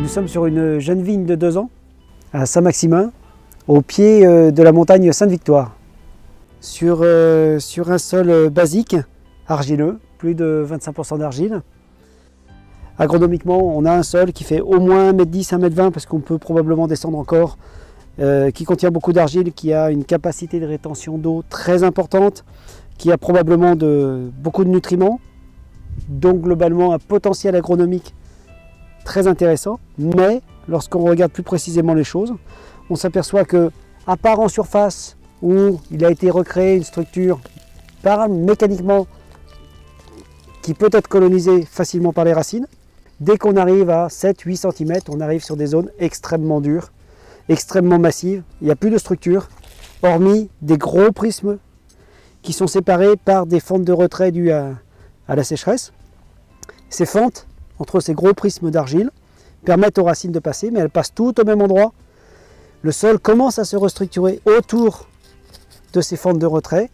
Nous sommes sur une jeune vigne de 2 ans, à Saint-Maximin, au pied de la montagne Sainte-Victoire. Sur un sol basique, argileux, plus de 25% d'argile. Agronomiquement, on a un sol qui fait au moins 1,10 m, 1,20 m, parce qu'on peut probablement descendre encore, qui contient beaucoup d'argile, qui a une capacité de rétention d'eau très importante, qui a probablement beaucoup de nutriments, donc globalement un potentiel agronomique très intéressant. Mais lorsqu'on regarde plus précisément les choses, on s'aperçoit que, à part en surface, où il a été recréé une structure mécaniquement qui peut être colonisée facilement par les racines, dès qu'on arrive à 7-8 cm, on arrive sur des zones extrêmement dures, extrêmement massives. Il n'y a plus de structure, hormis des gros prismes qui sont séparés par des fentes de retrait dues à la sécheresse. Ces fentes, entre ces gros prismes d'argile, permettent aux racines de passer, mais elles passent toutes au même endroit. Le sol commence à se restructurer autour de ces fentes de retrait,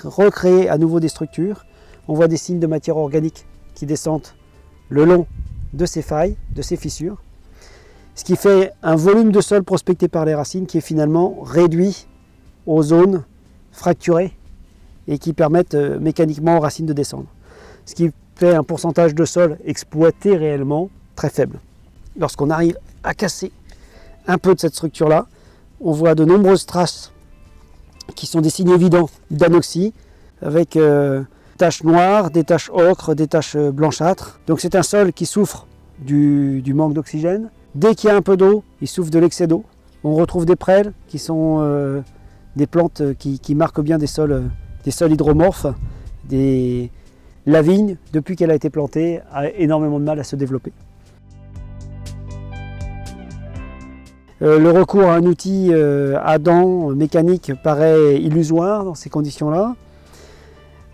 recréer à nouveau des structures. On voit des signes de matière organique qui descendent le long de ces failles, de ces fissures, ce qui fait un volume de sol prospecté par les racines qui est finalement réduit aux zones fracturées et qui permettent mécaniquement aux racines de descendre. Ce qui fait un pourcentage de sol exploité réellement très faible. Lorsqu'on arrive à casser un peu de cette structure-là, on voit de nombreuses traces qui sont des signes évidents d'anoxie, avec des taches noires, des taches ocre, des taches blanchâtres. Donc c'est un sol qui souffre du manque d'oxygène. Dès qu'il y a un peu d'eau, il souffre de l'excès d'eau. On retrouve des prêles qui sont des plantes qui marquent bien des sols hydromorphes. La vigne, depuis qu'elle a été plantée, a énormément de mal à se développer. Le recours à un outil à dents mécanique paraît illusoire dans ces conditions-là.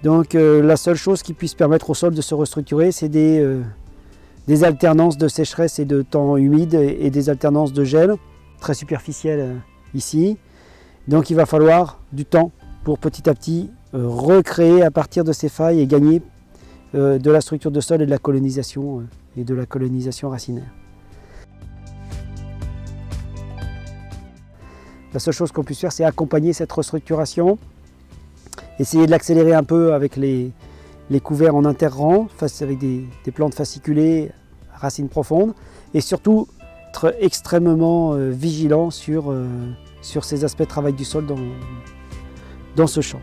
Donc la seule chose qui puisse permettre au sol de se restructurer, c'est des alternances de sécheresse et de temps humide et des alternances de gel, très superficielles ici. Donc il va falloir du temps pour petit à petit recréer à partir de ces failles et gagner de la structure de sol et de la colonisation racinaire. La seule chose qu'on puisse faire, c'est accompagner cette restructuration, essayer de l'accélérer un peu avec les couverts en interrang, avec des plantes fasciculées, racines profondes, et surtout être extrêmement vigilant sur ces aspects de travail du sol dans ce champ.